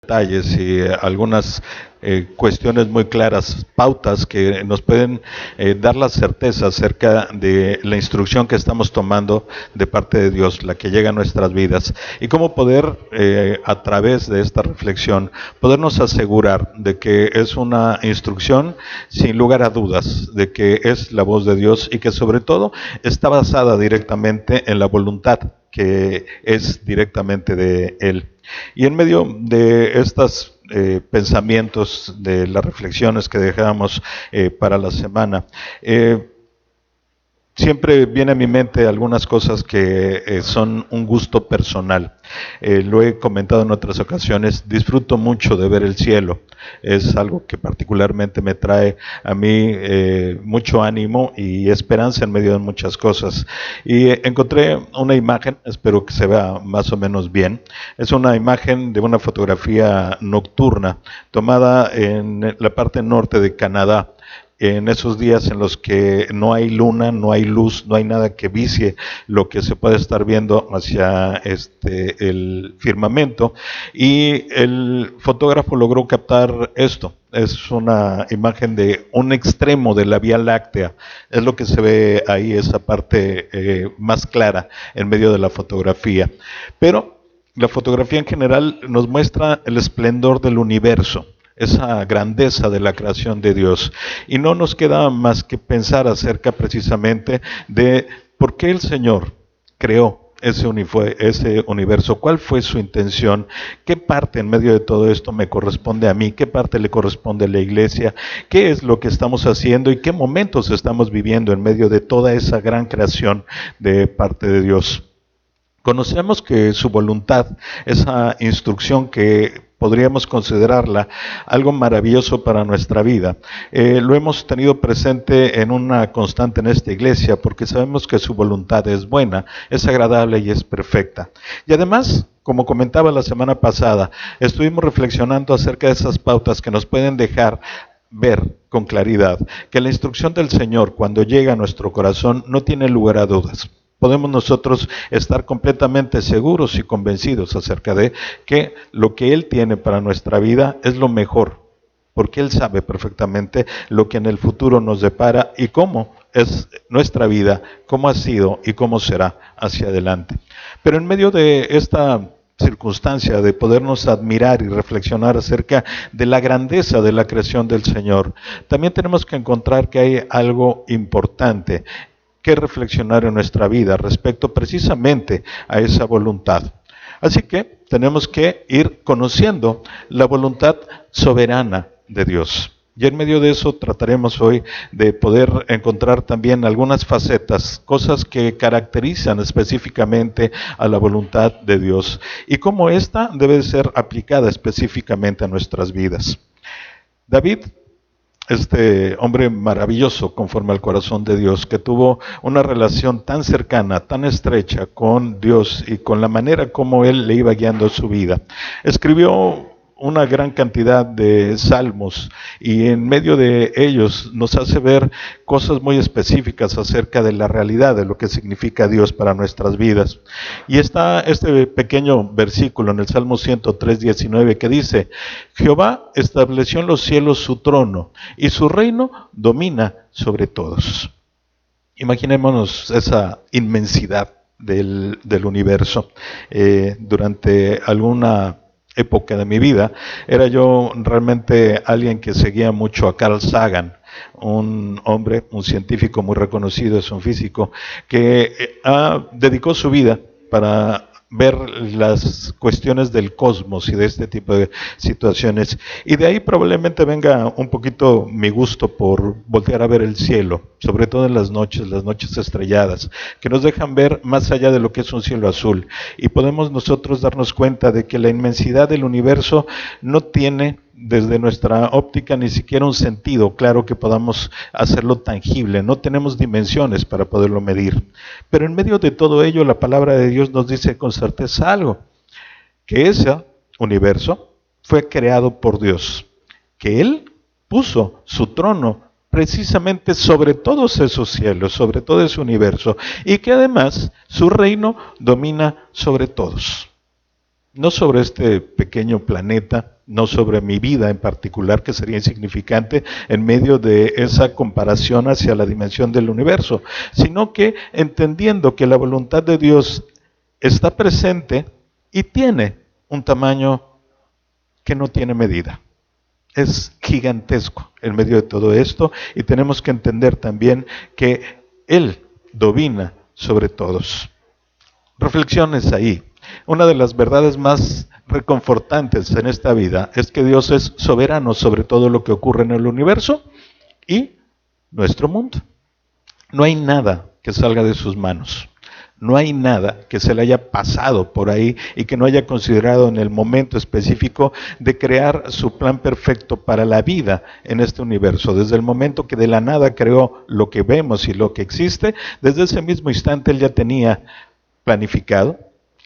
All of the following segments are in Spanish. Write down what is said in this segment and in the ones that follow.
detalles y algunas cuestiones muy claras, pautas que nos pueden dar la certeza acerca de la instrucción que estamos tomando de parte de Dios, la que llega a nuestras vidas, y cómo poder, a través de esta reflexión, podernos asegurar de que es una instrucción sin lugar a dudas, de que es la voz de Dios y que sobre todo está basada directamente en la voluntad que es directamente de Él. Y en medio de estos pensamientos, de las reflexiones que dejamos para la semana, siempre viene a mi mente algunas cosas que son un gusto personal. Lo he comentado en otras ocasiones, disfruto mucho de ver el cielo. Es algo que particularmente me trae a mí mucho ánimo y esperanza en medio de muchas cosas. Y encontré una imagen, espero que se vea más o menos bien. Es una imagen de una fotografía nocturna tomada en la parte norte de Canadá, en esos días en los que no hay luna, no hay luz, no hay nada que vicie lo que se puede estar viendo hacia el firmamento, y el fotógrafo logró captar esto. Es una imagen de un extremo de la Vía Láctea, es lo que se ve ahí, esa parte más clara en medio de la fotografía. Pero la fotografía en general nos muestra el esplendor del universo, esa grandeza de la creación de Dios. Y no nos queda más que pensar acerca precisamente de por qué el Señor creó ese universo, cuál fue su intención, qué parte en medio de todo esto me corresponde a mí, qué parte le corresponde a la iglesia, qué es lo que estamos haciendo y qué momentos estamos viviendo en medio de toda esa gran creación de parte de Dios. Conocemos que su voluntad, esa instrucción que podríamos considerarla algo maravilloso para nuestra vida, lo hemos tenido presente en una constante en esta iglesia, porque sabemos que su voluntad es buena, es agradable y es perfecta. Y además, como comentaba la semana pasada, estuvimos reflexionando acerca de esas pautas que nos pueden dejar ver con claridad que la instrucción del Señor, cuando llega a nuestro corazón, no tiene lugar a dudas. Podemos nosotros estar completamente seguros y convencidos acerca de que lo que Él tiene para nuestra vida es lo mejor, porque Él sabe perfectamente lo que en el futuro nos depara y cómo es nuestra vida, cómo ha sido y cómo será hacia adelante. Pero en medio de esta circunstancia de podernos admirar y reflexionar acerca de la grandeza de la creación del Señor, también tenemos que encontrar que hay algo importante que reflexionar en nuestra vida respecto precisamente a esa voluntad. Así que tenemos que ir conociendo la voluntad soberana de Dios. Y en medio de eso trataremos hoy de poder encontrar también algunas facetas, cosas que caracterizan específicamente a la voluntad de Dios y cómo ésta debe ser aplicada específicamente a nuestras vidas. David, este hombre maravilloso conforme al corazón de Dios, que tuvo una relación tan cercana, tan estrecha con Dios y con la manera como Él le iba guiando su vida, escribió una gran cantidad de salmos y en medio de ellos nos hace ver cosas muy específicas acerca de la realidad de lo que significa Dios para nuestras vidas. Y está este pequeño versículo en el Salmo 103:19 que dice: Jehová estableció en los cielos su trono y su reino domina sobre todos. Imaginémonos esa inmensidad del universo. Durante alguna época de mi vida, era yo realmente alguien que seguía mucho a Carl Sagan, un hombre, un científico muy reconocido, es un físico, que dedicó su vida para ver las cuestiones del cosmos y de este tipo de situaciones. Y de ahí probablemente venga un poquito mi gusto por voltear a ver el cielo, sobre todo en las noches estrelladas, que nos dejan ver más allá de lo que es un cielo azul. Y podemos nosotros darnos cuenta de que la inmensidad del universo no tiene, desde nuestra óptica, ni siquiera un sentido claro que podamos hacerlo tangible. No tenemos dimensiones para poderlo medir. Pero en medio de todo ello, la palabra de Dios nos dice con certeza algo: que ese universo fue creado por Dios, que Él puso su trono precisamente sobre todos esos cielos, sobre todo ese universo, y que además su reino domina sobre todos. no sobre este pequeño planeta, no sobre mi vida en particular, que sería insignificante en medio de esa comparación hacia la dimensión del universo, sino que entendiendo que la voluntad de Dios está presente y tiene un tamaño que no tiene medida. Es gigantesco en medio de todo esto, y tenemos que entender también que Él domina sobre todos. Reflexiones ahí. Una de las verdades más reconfortantes en esta vida es que Dios es soberano sobre todo lo que ocurre en el universo y nuestro mundo. No hay nada que salga de sus manos. No hay nada que se le haya pasado por ahí y que no haya considerado en el momento específico de crear su plan perfecto para la vida en este universo. Desde el momento que de la nada creó lo que vemos y lo que existe, desde ese mismo instante Él ya tenía planificado,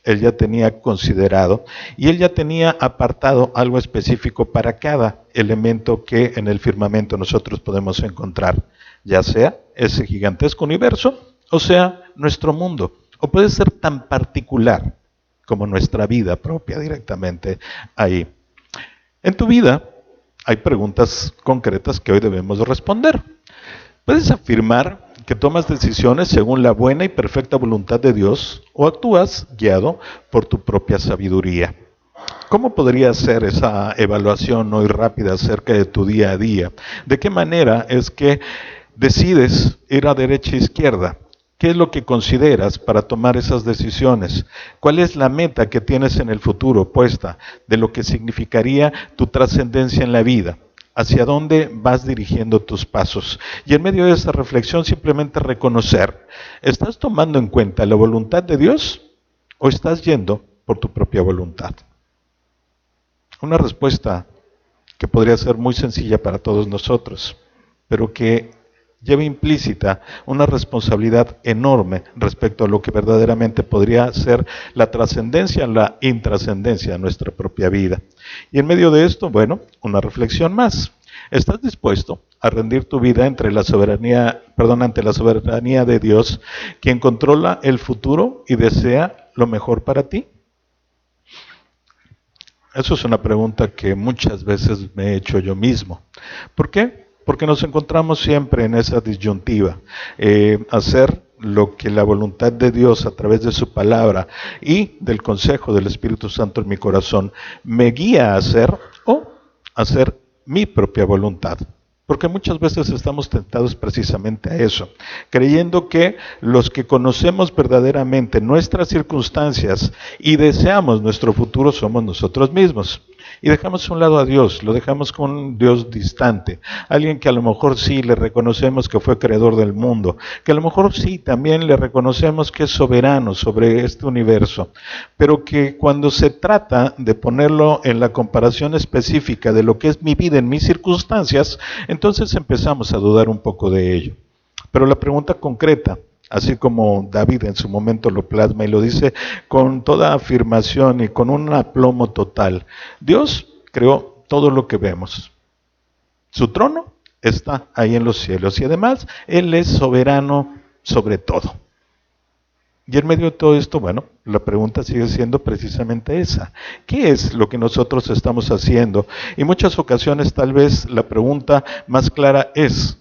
Él ya tenía considerado y Él ya tenía apartado algo específico para cada elemento que en el firmamento nosotros podemos encontrar, ya sea ese gigantesco universo o sea nuestro mundo, o puede ser tan particular como nuestra vida propia directamente ahí. En tu vida hay preguntas concretas que hoy debemos responder. ¿Puedes afirmar que tomas decisiones según la buena y perfecta voluntad de Dios o actúas guiado por tu propia sabiduría? ¿Cómo podría ser esa evaluación hoy rápida acerca de tu día a día? ¿De qué manera es que decides ir a derecha e izquierda? ¿Qué es lo que consideras para tomar esas decisiones? ¿Cuál es la meta que tienes en el futuro puesta de lo que significaría tu trascendencia en la vida? ¿Hacia dónde vas dirigiendo tus pasos? Y en medio de esa reflexión simplemente reconocer, ¿estás tomando en cuenta la voluntad de Dios o estás yendo por tu propia voluntad? Una respuesta que podría ser muy sencilla para todos nosotros, pero que lleva implícita una responsabilidad enorme respecto a lo que verdaderamente podría ser la trascendencia, la intrascendencia de nuestra propia vida. Y en medio de esto, bueno, una reflexión más. ¿Estás dispuesto a rendir tu vida ante la soberanía de Dios, quien controla el futuro y desea lo mejor para ti? Eso es una pregunta que muchas veces me he hecho yo mismo. ¿Por qué? Porque nos encontramos siempre en esa disyuntiva. Hacer lo que la voluntad de Dios a través de su palabra y del consejo del Espíritu Santo en mi corazón me guía a hacer o hacer mi propia voluntad. Porque muchas veces estamos tentados precisamente a eso, creyendo que los que conocemos verdaderamente nuestras circunstancias y deseamos nuestro futuro somos nosotros mismos. Y dejamos a un lado a Dios, lo dejamos con un Dios distante, alguien que a lo mejor sí le reconocemos que fue creador del mundo, que a lo mejor sí también le reconocemos que es soberano sobre este universo, pero que cuando se trata de ponerlo en la comparación específica de lo que es mi vida en mis circunstancias, entonces empezamos a dudar un poco de ello. Pero la pregunta concreta, así como David en su momento lo plasma y lo dice con toda afirmación y con un aplomo total, Dios creó todo lo que vemos. Su trono está ahí en los cielos y además Él es soberano sobre todo. Y en medio de todo esto, bueno, la pregunta sigue siendo precisamente esa. ¿Qué es lo que nosotros estamos haciendo? Y en muchas ocasiones tal vez la pregunta más clara es,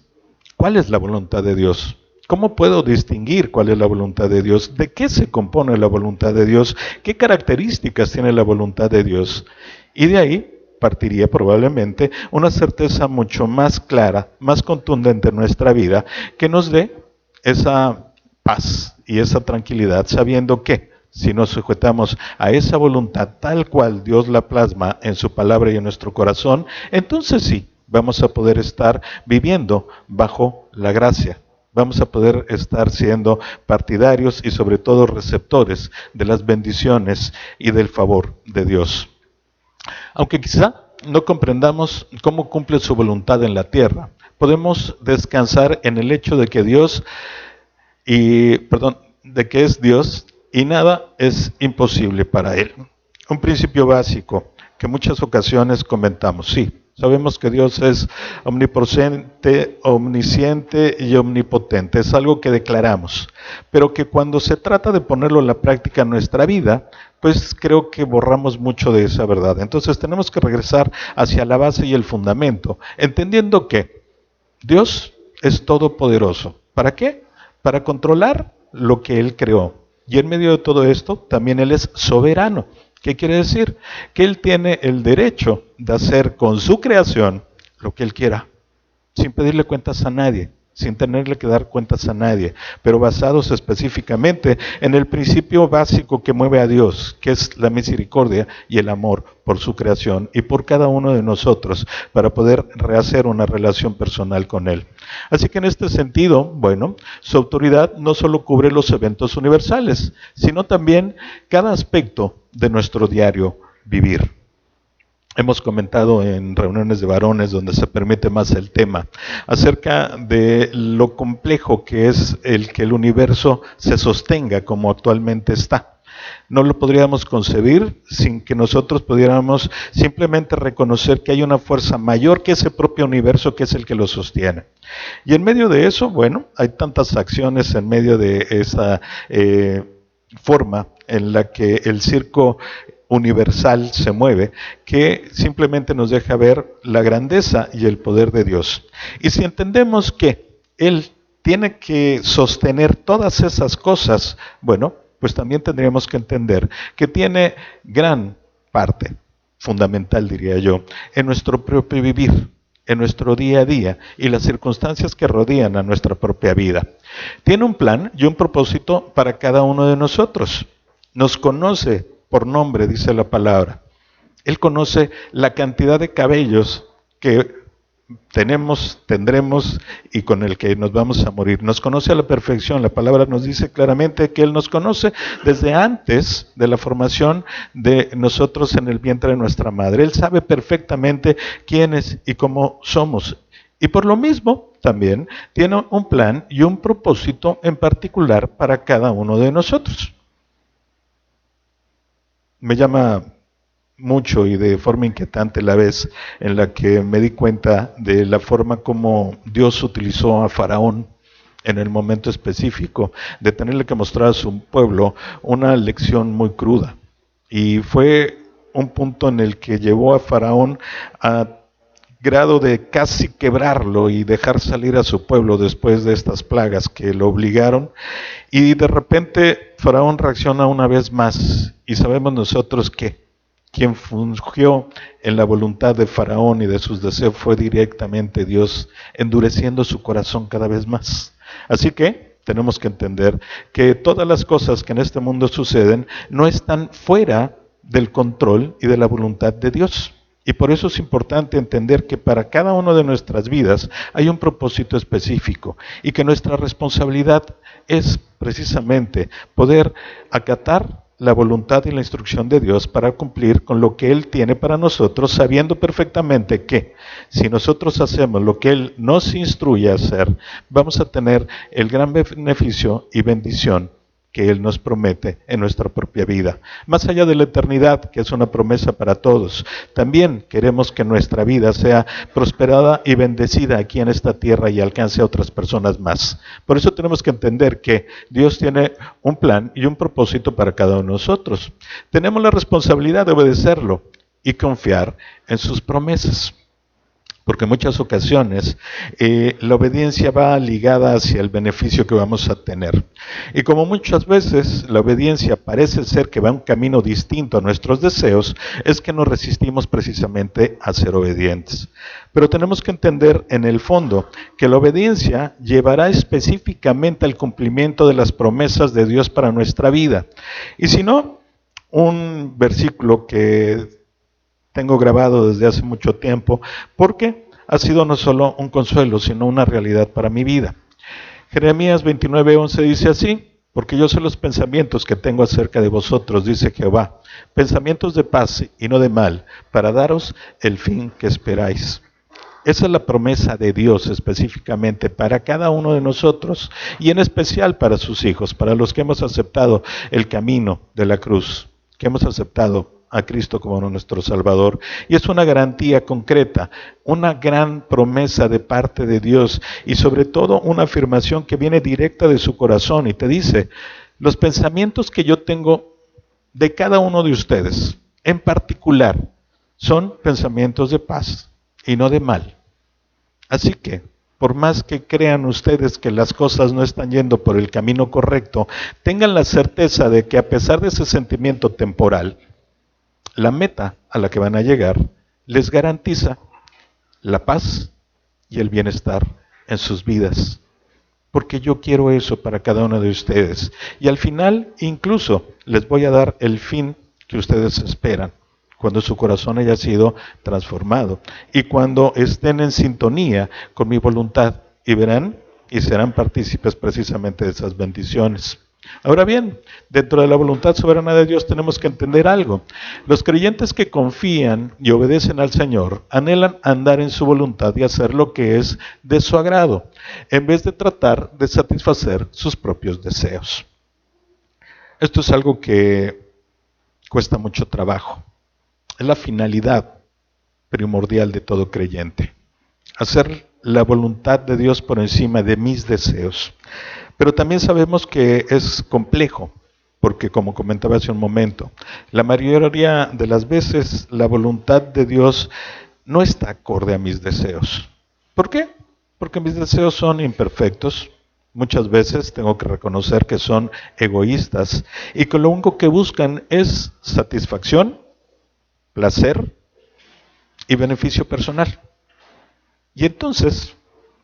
¿cuál es la voluntad de Dios? ¿Cómo puedo distinguir cuál es la voluntad de Dios? ¿De qué se compone la voluntad de Dios? ¿Qué características tiene la voluntad de Dios? Y de ahí partiría probablemente una certeza mucho más clara, más contundente en nuestra vida, que nos dé esa paz y esa tranquilidad, sabiendo que si nos sujetamos a esa voluntad tal cual Dios la plasma en su palabra y en nuestro corazón, entonces sí, vamos a poder estar viviendo bajo la gracia. Vamos a poder estar siendo partidarios y sobre todo receptores de las bendiciones y del favor de Dios. Aunque quizá no comprendamos cómo cumple su voluntad en la tierra, podemos descansar en el hecho de que de que es Dios y nada es imposible para Él. Un principio básico que en muchas ocasiones comentamos. Sí, sabemos que Dios es omnipresente, omnisciente y omnipotente. Es algo que declaramos. Pero que cuando se trata de ponerlo en la práctica en nuestra vida, pues creo que borramos mucho de esa verdad. Entonces tenemos que regresar hacia la base y el fundamento, entendiendo que Dios es todopoderoso. ¿Para qué? Para controlar lo que Él creó. Y en medio de todo esto, también Él es soberano. ¿Qué quiere decir? Que Él tiene el derecho de hacer con su creación lo que Él quiera, sin pedirle cuentas a nadie, sin tenerle que dar cuentas a nadie, pero basados específicamente en el principio básico que mueve a Dios, que es la misericordia y el amor por su creación y por cada uno de nosotros, para poder rehacer una relación personal con Él. Así que en este sentido, bueno, su autoridad no solo cubre los eventos universales, sino también cada aspecto de nuestro diario vivir. Hemos comentado en reuniones de varones donde se permite más el tema acerca de lo complejo que es el que el universo se sostenga como actualmente está. No lo podríamos concebir sin que nosotros pudiéramos simplemente reconocer que hay una fuerza mayor que ese propio universo que es el que lo sostiene. Y en medio de eso, bueno, hay tantas acciones en medio de esa forma en la que el circo universal se mueve, que simplemente nos deja ver la grandeza y el poder de Dios. Y si entendemos que Él tiene que sostener todas esas cosas, bueno, pues también tendríamos que entender que tiene gran parte, fundamental diría yo, en nuestro propio vivir, en nuestro día a día y las circunstancias que rodean a nuestra propia vida. Tiene un plan y un propósito para cada uno de nosotros. Nos conoce por nombre, dice la palabra. Él conoce la cantidad de cabellos que tenemos, tendremos y con el que nos vamos a morir. Nos conoce a la perfección. La palabra nos dice claramente que Él nos conoce desde antes de la formación de nosotros en el vientre de nuestra madre. Él sabe perfectamente quiénes y cómo somos. Y por lo mismo, también tiene un plan y un propósito en particular para cada uno de nosotros. Me llama mucho y de forma inquietante la vez en la que me di cuenta de la forma como Dios utilizó a Faraón en el momento específico de tenerle que mostrar a su pueblo una lección muy cruda. Y fue un punto en el que llevó a Faraón a grado de casi quebrarlo y dejar salir a su pueblo después de estas plagas que lo obligaron. Y de repente Faraón reacciona una vez más y sabemos nosotros que quien fungió en la voluntad de Faraón y de sus deseos fue directamente Dios, endureciendo su corazón cada vez más. Así que tenemos que entender que todas las cosas que en este mundo suceden no están fuera del control y de la voluntad de Dios. Y por eso es importante entender que para cada una de nuestras vidas hay un propósito específico y que nuestra responsabilidad es precisamente poder acatar la voluntad y la instrucción de Dios para cumplir con lo que Él tiene para nosotros, sabiendo perfectamente que si nosotros hacemos lo que Él nos instruye a hacer, vamos a tener el gran beneficio y bendición que Él nos promete en nuestra propia vida. Más allá de la eternidad, que es una promesa para todos, también queremos que nuestra vida sea prosperada y bendecida aquí en esta tierra y alcance a otras personas más. Por eso tenemos que entender que Dios tiene un plan y un propósito para cada uno de nosotros. Tenemos la responsabilidad de obedecerlo y confiar en sus promesas. Porque en muchas ocasiones la obediencia va ligada hacia el beneficio que vamos a tener. Y como muchas veces la obediencia parece ser que va un camino distinto a nuestros deseos, es que nos resistimos precisamente a ser obedientes. Pero tenemos que entender en el fondo que la obediencia llevará específicamente al cumplimiento de las promesas de Dios para nuestra vida. Y si no, un versículo que tengo grabado desde hace mucho tiempo, porque ha sido no solo un consuelo, sino una realidad para mi vida. Jeremías 29:11 dice así: porque yo sé los pensamientos que tengo acerca de vosotros, dice Jehová, pensamientos de paz y no de mal, para daros el fin que esperáis. Esa es la promesa de Dios específicamente para cada uno de nosotros y en especial para sus hijos, para los que hemos aceptado el camino de la cruz, que hemos aceptado a Cristo como nuestro Salvador. Y es una garantía concreta, una gran promesa de parte de Dios y sobre todo una afirmación que viene directa de su corazón y te dice, los pensamientos que yo tengo de cada uno de ustedes, en particular, son pensamientos de paz y no de mal. Así que, por más que crean ustedes que las cosas no están yendo por el camino correcto, tengan la certeza de que a pesar de ese sentimiento temporal, la meta a la que van a llegar les garantiza la paz y el bienestar en sus vidas. Porque yo quiero eso para cada uno de ustedes. Y al final, incluso, les voy a dar el fin que ustedes esperan, cuando su corazón haya sido transformado y cuando estén en sintonía con mi voluntad y verán y serán partícipes precisamente de esas bendiciones. Ahora bien, dentro de la voluntad soberana de Dios tenemos que entender algo. Los creyentes que confían y obedecen al Señor anhelan andar en su voluntad y hacer lo que es de su agrado, en vez de tratar de satisfacer sus propios deseos. Esto es algo que cuesta mucho trabajo. Es la finalidad primordial de todo creyente. Hacer la voluntad de Dios por encima de mis deseos. Pero también sabemos que es complejo, porque como comentaba hace un momento, la mayoría de las veces la voluntad de Dios no está acorde a mis deseos. ¿Por qué? Porque mis deseos son imperfectos. Muchas veces tengo que reconocer que son egoístas y que lo único que buscan es satisfacción, placer y beneficio personal. Y entonces,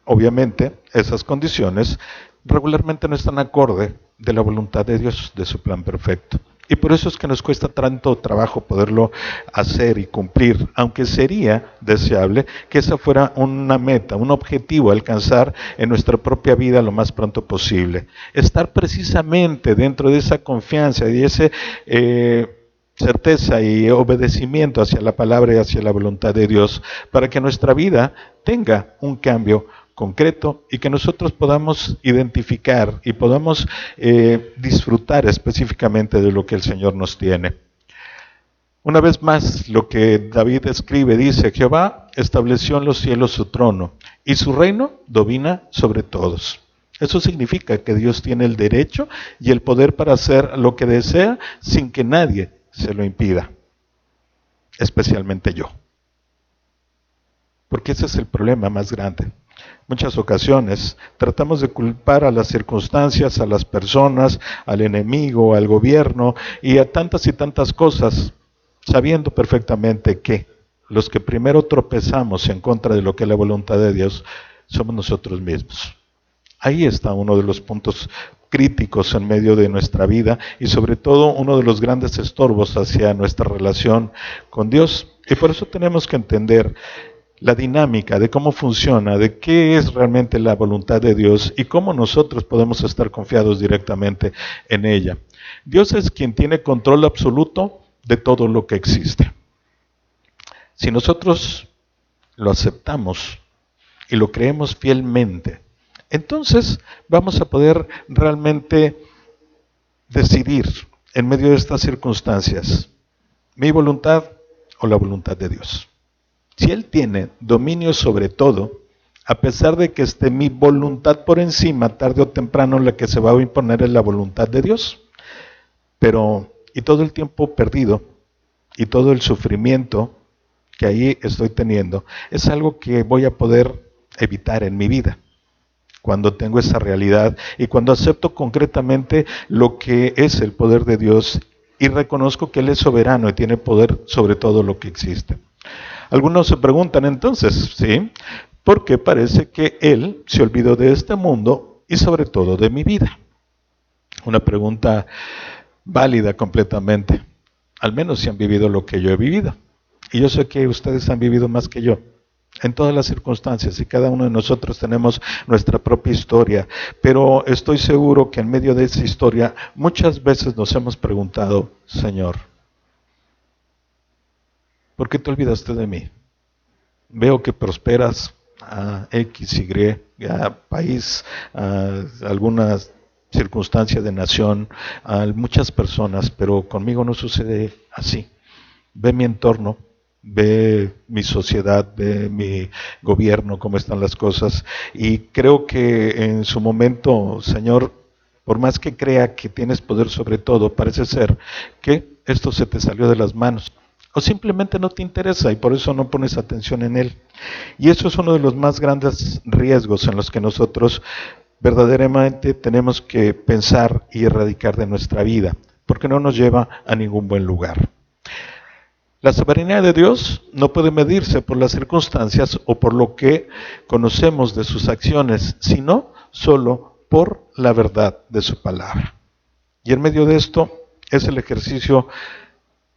obviamente, esas condiciones regularmente no están acorde de la voluntad de Dios, de su plan perfecto. Y por eso es que nos cuesta tanto trabajo poderlo hacer y cumplir, aunque sería deseable que esa fuera una meta, un objetivo a alcanzar en nuestra propia vida lo más pronto posible. Estar precisamente dentro de esa confianza y ese certeza y obedecimiento hacia la palabra y hacia la voluntad de Dios, para que nuestra vida tenga un cambio concreto y que nosotros podamos identificar y podamos disfrutar específicamente de lo que el Señor nos tiene. Una vez más, lo que David escribe dice, Jehová estableció en los cielos su trono y su reino domina sobre todos. Eso significa que Dios tiene el derecho y el poder para hacer lo que desea sin que nadie se lo impida, especialmente yo. Porque ese es el problema más grande. Muchas ocasiones tratamos de culpar a las circunstancias, a las personas, al enemigo, al gobierno y a tantas y tantas cosas, sabiendo perfectamente que los que primero tropezamos en contra de lo que es la voluntad de Dios somos nosotros mismos. Ahí está uno de los puntos críticos en medio de nuestra vida y sobre todo uno de los grandes estorbos hacia nuestra relación con Dios. Y por eso tenemos que entender la dinámica de cómo funciona, de qué es realmente la voluntad de Dios y cómo nosotros podemos estar confiados directamente en ella. Dios es quien tiene control absoluto de todo lo que existe. Si nosotros lo aceptamos y lo creemos fielmente, entonces vamos a poder realmente decidir en medio de estas circunstancias, mi voluntad o la voluntad de Dios. Si Él tiene dominio sobre todo, a pesar de que esté mi voluntad por encima, tarde o temprano la que se va a imponer es la voluntad de Dios. Pero, y todo el tiempo perdido, y todo el sufrimiento que ahí estoy teniendo, es algo que voy a poder evitar en mi vida. Cuando tengo esa realidad y cuando acepto concretamente lo que es el poder de Dios y reconozco que Él es soberano y tiene poder sobre todo lo que existe. Algunos se preguntan entonces, ¿sí? ¿Por qué parece que Él se olvidó de este mundo y sobre todo de mi vida? Una pregunta válida completamente, al menos si han vivido lo que yo he vivido. Y yo sé que ustedes han vivido más que yo, en todas las circunstancias, y cada uno de nosotros tenemos nuestra propia historia, pero estoy seguro que en medio de esa historia muchas veces nos hemos preguntado, Señor, ¿por qué te olvidaste de mí? Veo que prosperas a X, Y, a país, a algunas circunstancias de nación, a muchas personas, pero conmigo no sucede así. ve mi entorno, ve mi sociedad, ve mi gobierno, cómo están las cosas. Y creo que en su momento, Señor, por más que crea que tienes poder sobre todo, parece ser que esto se te salió de las manos. O simplemente no te interesa y por eso no pones atención en él. Y eso es uno de los más grandes riesgos en los que nosotros verdaderamente tenemos que pensar y erradicar de nuestra vida, porque no nos lleva a ningún buen lugar. La soberanía de Dios no puede medirse por las circunstancias o por lo que conocemos de sus acciones, sino solo por la verdad de su palabra. Y en medio de esto es el ejercicio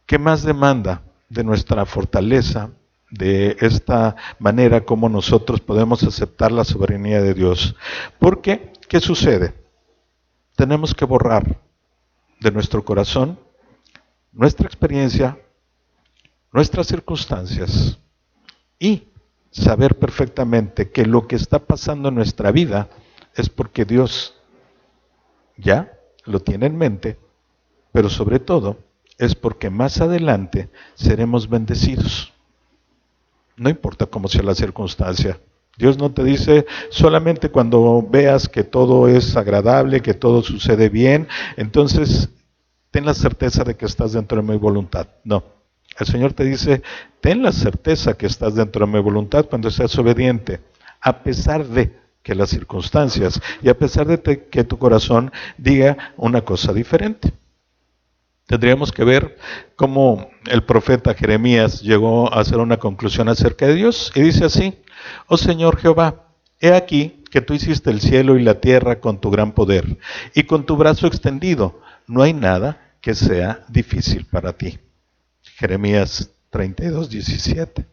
que más demanda de nuestra fortaleza, de esta manera como nosotros podemos aceptar la soberanía de Dios. Porque, ¿qué sucede? Tenemos que borrar de nuestro corazón nuestra experiencia, nuestras circunstancias y saber perfectamente que lo que está pasando en nuestra vida es porque Dios ya lo tiene en mente, pero sobre todo es porque más adelante seremos bendecidos. No importa cómo sea la circunstancia. Dios no te dice solamente cuando veas que todo es agradable, que todo sucede bien, entonces ten la certeza de que estás dentro de mi voluntad. No. El Señor te dice, ten la certeza que estás dentro de mi voluntad cuando seas obediente, a pesar de que las circunstancias y a pesar de que tu corazón diga una cosa diferente. Tendríamos que ver cómo el profeta Jeremías llegó a hacer una conclusión acerca de Dios y dice así: oh Señor Jehová, he aquí que tú hiciste el cielo y la tierra con tu gran poder y con tu brazo extendido, no hay nada que sea difícil para ti. Jeremías 32:17.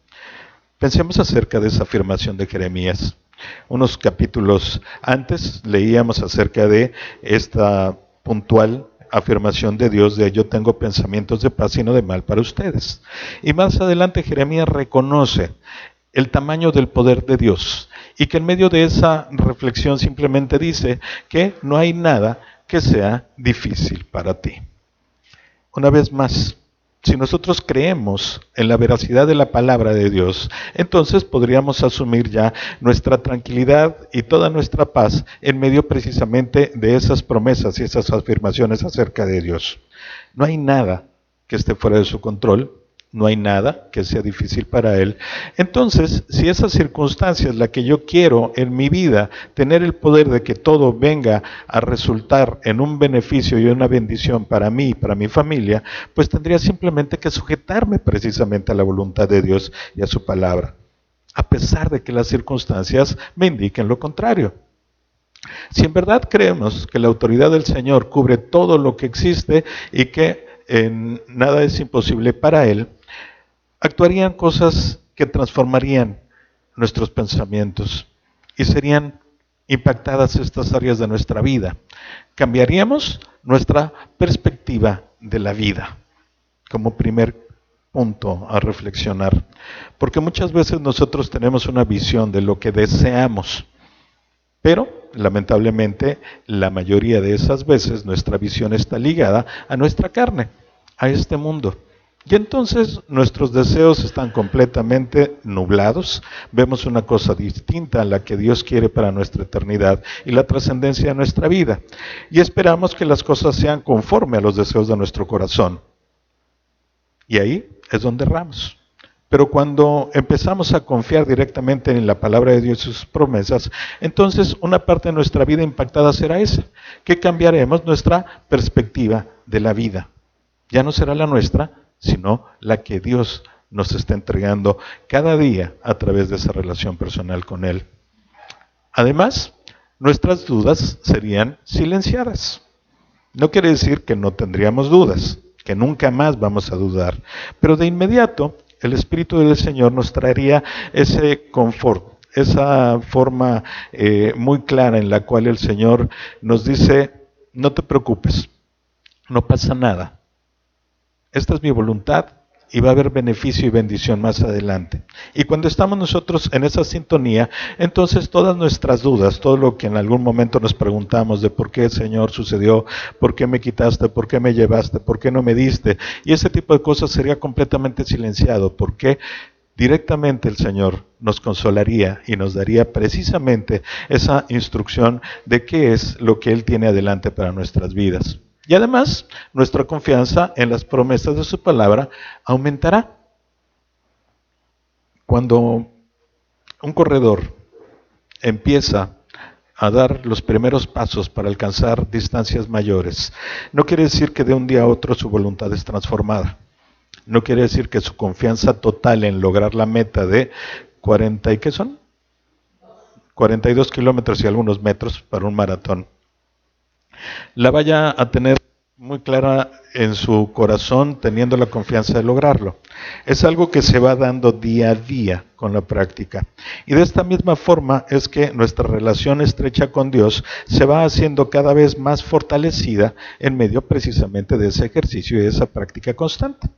Pensemos acerca de esa afirmación de Jeremías. Unos capítulos antes leíamos acerca de esta puntual afirmación de Dios de yo tengo pensamientos de paz y no de mal para ustedes. Y más adelante Jeremías reconoce el tamaño del poder de Dios y que en medio de esa reflexión simplemente dice que no hay nada que sea difícil para ti. Una vez más, si nosotros creemos en la veracidad de la palabra de Dios, entonces podríamos asumir ya nuestra tranquilidad y toda nuestra paz en medio precisamente de esas promesas y esas afirmaciones acerca de Dios. No hay nada que esté fuera de su control, no hay nada que sea difícil para Él. Entonces, si esa circunstancia es la que yo quiero en mi vida, tener el poder de que todo venga a resultar en un beneficio y una bendición para mí y para mi familia, pues tendría simplemente que sujetarme precisamente a la voluntad de Dios y a su palabra, a pesar de que las circunstancias me indiquen lo contrario. Si en verdad creemos que la autoridad del Señor cubre todo lo que existe y que nada es imposible para Él, actuarían cosas que transformarían nuestros pensamientos y serían impactadas estas áreas de nuestra vida. Cambiaríamos nuestra perspectiva de la vida como primer punto a reflexionar. Porque muchas veces nosotros tenemos una visión de lo que deseamos, pero lamentablemente la mayoría de esas veces nuestra visión está ligada a nuestra carne, a este mundo. Y entonces nuestros deseos están completamente nublados, vemos una cosa distinta a la que Dios quiere para nuestra eternidad y la trascendencia de nuestra vida. Y esperamos que las cosas sean conforme a los deseos de nuestro corazón. Y ahí es donde erramos. Pero cuando empezamos a confiar directamente en la palabra de Dios y sus promesas, entonces una parte de nuestra vida impactada será esa, que cambiaremos nuestra perspectiva de la vida. Ya no será la nuestra, sino la que Dios nos está entregando cada día a través de esa relación personal con Él. Además, nuestras dudas serían silenciadas. No quiere decir que no tendríamos dudas, que nunca más vamos a dudar, pero de inmediato el Espíritu del Señor nos traería ese confort, esa forma muy clara en la cual el Señor nos dice, no te preocupes, no pasa nada. Esta es mi voluntad, y va a haber beneficio y bendición más adelante. Y cuando estamos nosotros en esa sintonía, entonces todas nuestras dudas, todo lo que en algún momento nos preguntamos de por qué, Señor, sucedió, por qué me quitaste, por qué me llevaste, por qué no me diste, y ese tipo de cosas sería completamente silenciado, porque directamente el Señor nos consolaría y nos daría precisamente esa instrucción de qué es lo que Él tiene adelante para nuestras vidas. Y además, nuestra confianza en las promesas de su palabra aumentará. Cuando un corredor empieza a dar los primeros pasos para alcanzar distancias mayores, no quiere decir que de un día a otro su voluntad es transformada. No quiere decir que su confianza total en lograr la meta de 40 y ¿qué son? 42 kilómetros y algunos metros para un maratón, la vaya a tener muy clara en su corazón, teniendo la confianza de lograrlo. Es algo que se va dando día a día con la práctica. Y de esta misma forma es que nuestra relación estrecha con Dios se va haciendo cada vez más fortalecida en medio precisamente de ese ejercicio y de esa práctica constante.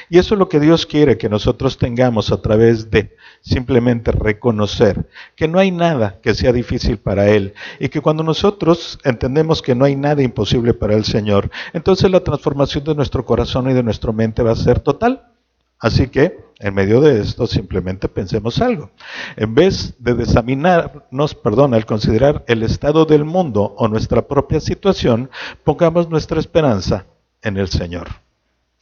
Y eso es lo que Dios quiere que nosotros tengamos a través de simplemente reconocer que no hay nada que sea difícil para Él y que cuando nosotros entendemos que no hay nada imposible para el Señor, entonces la transformación de nuestro corazón y de nuestra mente va a ser total. Así que, en medio de esto, simplemente pensemos algo. En vez de examinarnos, al considerar el estado del mundo o nuestra propia situación, pongamos nuestra esperanza en el Señor.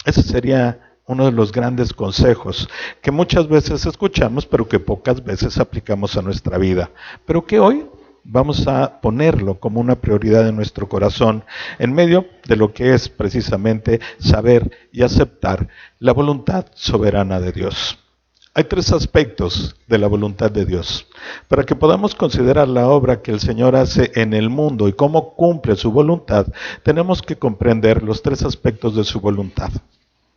Ese sería uno de los grandes consejos que muchas veces escuchamos, pero que pocas veces aplicamos a nuestra vida. Pero que hoy vamos a ponerlo como una prioridad en nuestro corazón, en medio de lo que es precisamente saber y aceptar la voluntad soberana de Dios. Hay tres aspectos de la voluntad de Dios. Para que podamos considerar la obra que el Señor hace en el mundo y cómo cumple su voluntad, tenemos que comprender los tres aspectos de su voluntad.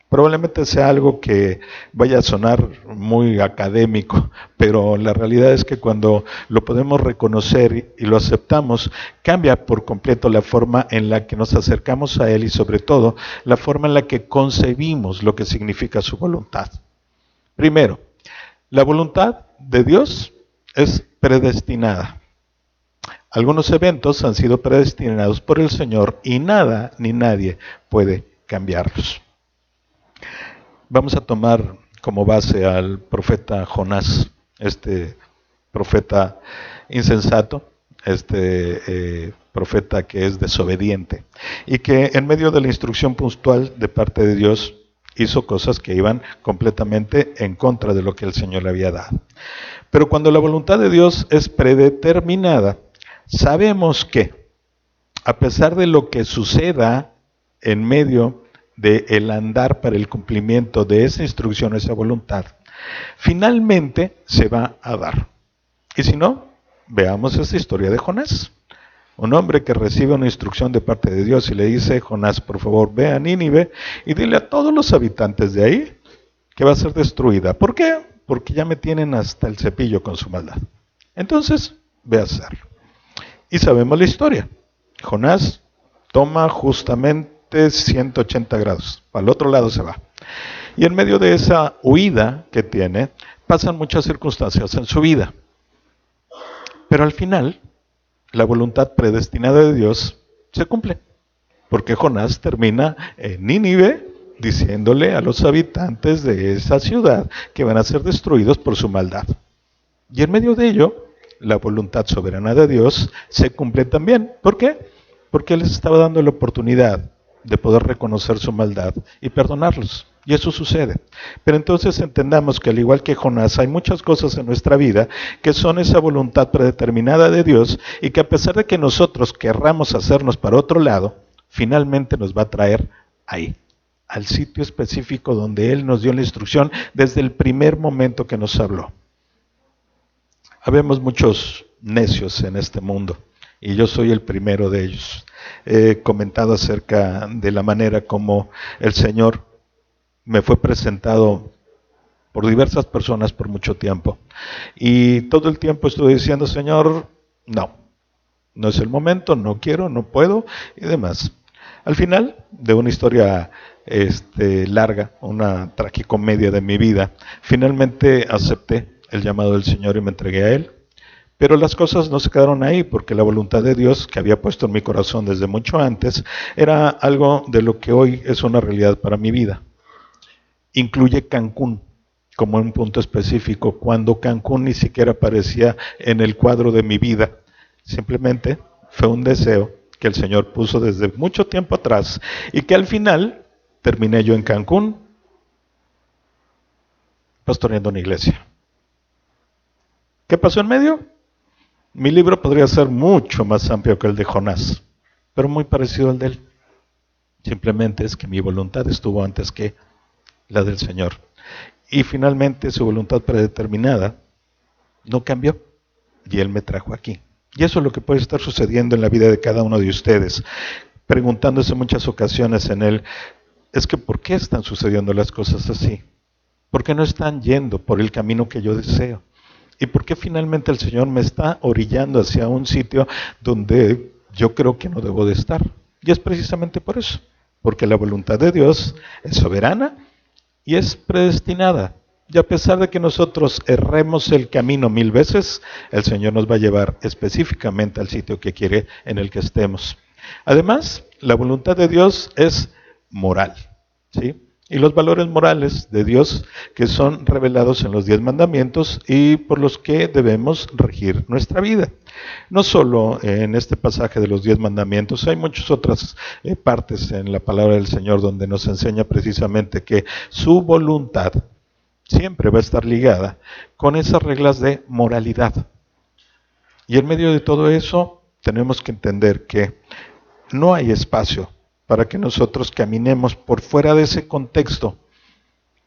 Probablemente sea algo que vaya a sonar muy académico, pero la realidad es que cuando lo podemos reconocer y lo aceptamos, cambia por completo la forma en la que nos acercamos a Él y sobre todo la forma en la que concebimos lo que significa su voluntad. Primero, la voluntad de Dios es predestinada. Algunos eventos han sido predestinados por el Señor y nada ni nadie puede cambiarlos. Vamos a tomar como base al profeta Jonás, este profeta insensato, profeta que es desobediente y que en medio de la instrucción puntual de parte de Dios hizo cosas que iban completamente en contra de lo que el Señor le había dado. Pero cuando la voluntad de Dios es predeterminada, sabemos que a pesar de lo que suceda en medio de el andar para el cumplimiento de esa instrucción, esa voluntad, finalmente se va a dar. Y si no, veamos esta historia de Jonás. Un hombre que recibe una instrucción de parte de Dios y le dice: Jonás, por favor, ve a Nínive y dile a todos los habitantes de ahí que va a ser destruida. ¿Por qué? Porque ya me tienen hasta el cepillo con su maldad. Entonces, ve a hacerlo. Y sabemos la historia. Jonás toma justamente 180 grados, para el otro lado se va. Y en medio de esa huida que tiene, pasan muchas circunstancias en su vida. Pero al final, la voluntad predestinada de Dios se cumple. Porque Jonás termina en Nínive diciéndole a los habitantes de esa ciudad que van a ser destruidos por su maldad. Y en medio de ello, la voluntad soberana de Dios se cumple también. ¿Por qué? Porque Él les estaba dando la oportunidad de poder reconocer su maldad y perdonarlos. Y eso sucede. Pero entonces entendamos que al igual que Jonás, hay muchas cosas en nuestra vida que son esa voluntad predeterminada de Dios y que a pesar de que nosotros querramos hacernos para otro lado, finalmente nos va a traer ahí, al sitio específico donde Él nos dio la instrucción desde el primer momento que nos habló. Habemos muchos necios en este mundo y yo soy el primero de ellos. He comentado acerca de la manera como el Señor me fue presentado por diversas personas por mucho tiempo. Y todo el tiempo estuve diciendo: Señor, no es el momento, no quiero, no puedo y demás. Al final de una historia larga, una tragicomedia de mi vida, finalmente acepté el llamado del Señor y me entregué a Él. Pero las cosas no se quedaron ahí, porque la voluntad de Dios que había puesto en mi corazón desde mucho antes era algo de lo que hoy es una realidad para mi vida. Incluye Cancún como un punto específico, cuando Cancún ni siquiera aparecía en el cuadro de mi vida. Simplemente fue un deseo que el Señor puso desde mucho tiempo atrás y que al final terminé yo en Cancún pastoreando una iglesia. ¿Qué pasó en medio? Mi libro podría ser mucho más amplio que el de Jonás, pero muy parecido al de él. Simplemente es que mi voluntad estuvo antes que la del Señor. Y finalmente su voluntad predeterminada no cambió y Él me trajo aquí. Y eso es lo que puede estar sucediendo en la vida de cada uno de ustedes, preguntándose muchas ocasiones en Él, es que ¿por qué están sucediendo las cosas así? ¿Por qué no están yendo por el camino que yo deseo? ¿Y por qué finalmente el Señor me está orillando hacia un sitio donde yo creo que no debo de estar? Y es precisamente por eso, porque la voluntad de Dios es soberana y es predestinada. Y a pesar de que nosotros erremos el camino 1000 veces, el Señor nos va a llevar específicamente al sitio que quiere en el que estemos. Además, la voluntad de Dios es moral, ¿sí? Y los valores morales de Dios que son revelados en los 10 mandamientos y por los que debemos regir nuestra vida. No solo en este pasaje de los 10 mandamientos, hay muchas otras partes en la palabra del Señor donde nos enseña precisamente que su voluntad siempre va a estar ligada con esas reglas de moralidad. Y en medio de todo eso tenemos que entender que no hay espacio para que nosotros caminemos por fuera de ese contexto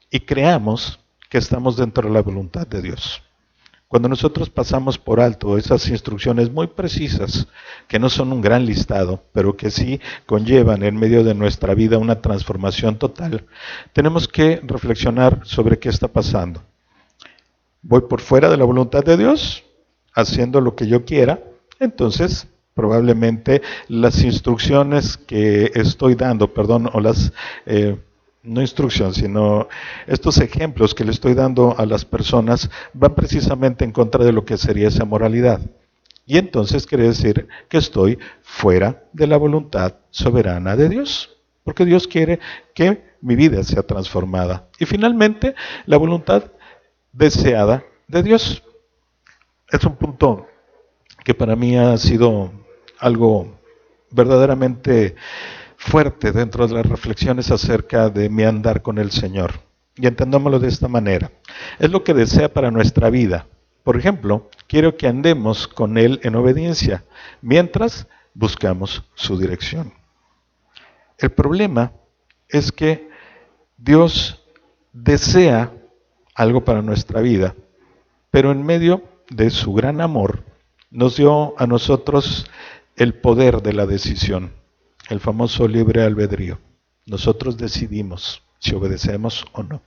y creamos que estamos dentro de la voluntad de Dios. Cuando nosotros pasamos por alto esas instrucciones muy precisas, que no son un gran listado, pero que sí conllevan en medio de nuestra vida una transformación total, tenemos que reflexionar sobre qué está pasando. ¿Voy por fuera de la voluntad de Dios, haciendo lo que yo quiera? Entonces, probablemente las instrucciones que estoy dando, o las, no instrucción, sino estos ejemplos que le estoy dando a las personas van precisamente en contra de lo que sería esa moralidad. Y entonces quiere decir que estoy fuera de la voluntad soberana de Dios, porque Dios quiere que mi vida sea transformada. Y finalmente, la voluntad deseada de Dios. Es un punto que para mí ha sido algo verdaderamente fuerte dentro de las reflexiones acerca de mi andar con el Señor. Y entendámoslo de esta manera. Es lo que desea para nuestra vida. Por ejemplo, quiero que andemos con Él en obediencia, mientras buscamos su dirección. El problema es que Dios desea algo para nuestra vida, pero en medio de su gran amor nos dio a nosotros el poder de la decisión, el famoso libre albedrío. Nosotros decidimos si obedecemos o no.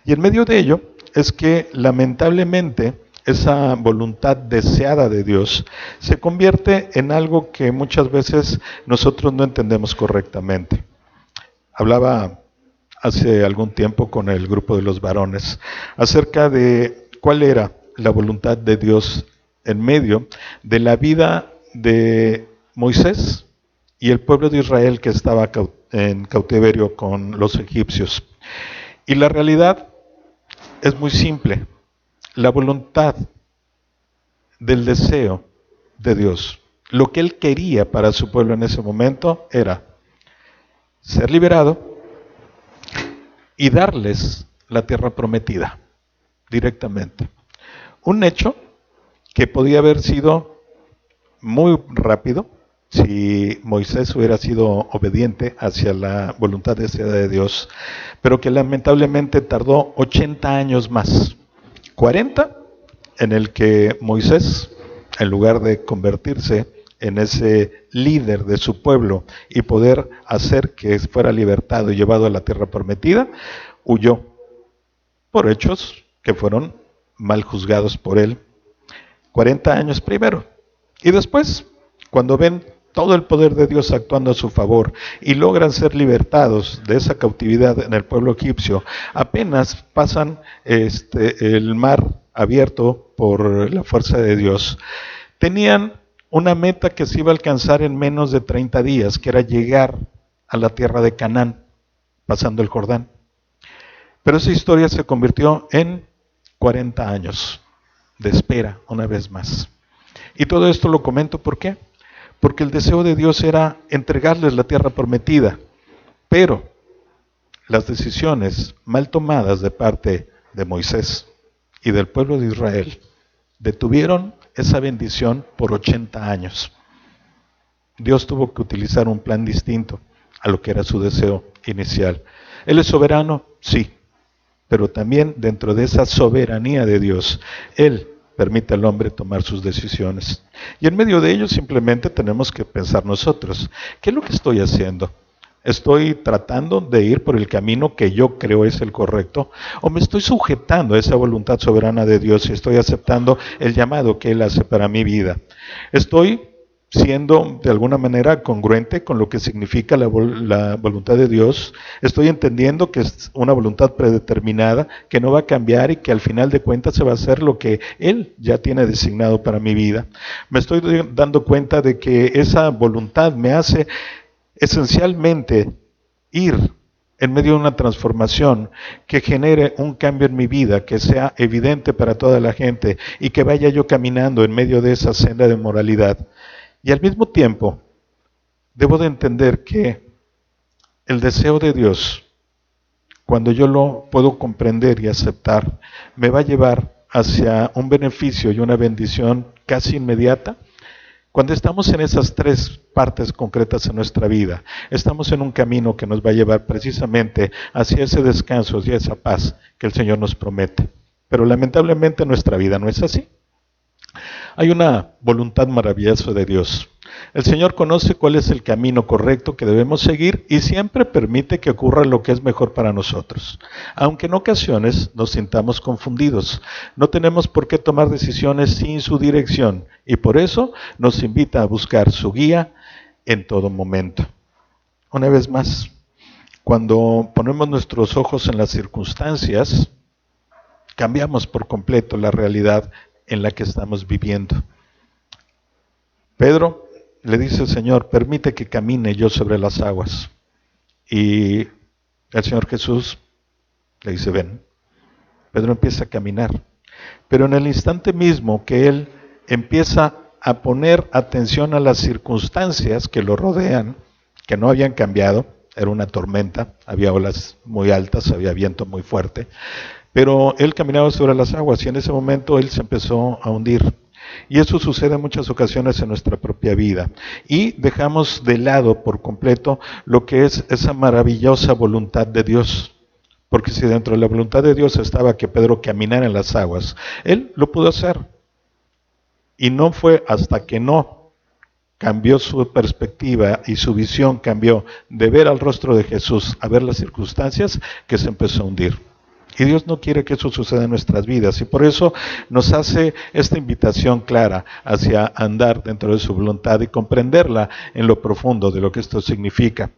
Y en medio de ello es que lamentablemente esa voluntad deseada de Dios se convierte en algo que muchas veces nosotros no entendemos correctamente. Hablaba hace algún tiempo con el grupo de los varones acerca de cuál era la voluntad de Dios en medio de la vida de Moisés y el pueblo de Israel que estaba en cautiverio con los egipcios. Y la realidad es muy simple. La voluntad del deseo de Dios, lo que Él quería para su pueblo en ese momento era ser liberado y darles la tierra prometida directamente. Un hecho que podía haber sido muy rápido si Moisés hubiera sido obediente hacia la voluntad deseada de Dios, pero que lamentablemente tardó 80 años más. 40 en el que Moisés, en lugar de convertirse en ese líder de su pueblo y poder hacer que fuera libertado y llevado a la tierra prometida, huyó por hechos que fueron mal juzgados por él. 40 años primero. Y después, cuando ven todo el poder de Dios actuando a su favor y logran ser libertados de esa cautividad en el pueblo egipcio, apenas pasan el mar abierto por la fuerza de Dios. Tenían una meta que se iba a alcanzar en menos de 30 días, que era llegar a la tierra de Canaán, pasando el Jordán. Pero esa historia se convirtió en 40 años de espera, una vez más. Y todo esto lo comento, ¿por qué? Porque el deseo de Dios era entregarles la tierra prometida, pero las decisiones mal tomadas de parte de Moisés y del pueblo de Israel detuvieron esa bendición por 80 años. Dios tuvo que utilizar un plan distinto a lo que era su deseo inicial. ¿Él es soberano? Sí, pero también dentro de esa soberanía de Dios, Él permite al hombre tomar sus decisiones. Y en medio de ello simplemente tenemos que pensar nosotros, ¿qué es lo que estoy haciendo? ¿Estoy tratando de ir por el camino que yo creo es el correcto? ¿O me estoy sujetando a esa voluntad soberana de Dios y estoy aceptando el llamado que Él hace para mi vida? ¿Estoy siendo de alguna manera congruente con lo que significa la voluntad de Dios? ¿Estoy entendiendo que es una voluntad predeterminada, que no va a cambiar y que al final de cuentas se va a hacer lo que Él ya tiene designado para mi vida? ¿Me estoy dando cuenta de que esa voluntad me hace esencialmente ir en medio de una transformación que genere un cambio en mi vida, que sea evidente para toda la gente y que vaya yo caminando en medio de esa senda de moralidad? Y al mismo tiempo, debo de entender que el deseo de Dios, cuando yo lo puedo comprender y aceptar, me va a llevar hacia un beneficio y una bendición casi inmediata. Cuando estamos en esas tres partes concretas en nuestra vida, estamos en un camino que nos va a llevar precisamente hacia ese descanso, hacia esa paz que el Señor nos promete. Pero lamentablemente nuestra vida no es así. Hay una voluntad maravillosa de Dios. El Señor conoce cuál es el camino correcto que debemos seguir y siempre permite que ocurra lo que es mejor para nosotros. Aunque en ocasiones nos sintamos confundidos, no tenemos por qué tomar decisiones sin su dirección y por eso nos invita a buscar su guía en todo momento. Una vez más, cuando ponemos nuestros ojos en las circunstancias, cambiamos por completo la realidad en la que estamos viviendo. Pedro le dice al Señor, permite que camine yo sobre las aguas. Y el Señor Jesús le dice, ven. Pedro empieza a caminar. Pero en el instante mismo que él empieza a poner atención a las circunstancias que lo rodean, que no habían cambiado, era una tormenta, había olas muy altas, había viento muy fuerte, pero él caminaba sobre las aguas y en ese momento él se empezó a hundir. Y eso sucede en muchas ocasiones en nuestra propia vida. Y dejamos de lado por completo lo que es esa maravillosa voluntad de Dios. Porque si dentro de la voluntad de Dios estaba que Pedro caminara en las aguas, él lo pudo hacer. Y no fue hasta que no cambió su perspectiva y su visión cambió de ver al rostro de Jesús a ver las circunstancias que se empezó a hundir. Y Dios no quiere que eso suceda en nuestras vidas y por eso nos hace esta invitación clara hacia andar dentro de su voluntad y comprenderla en lo profundo de lo que esto significa.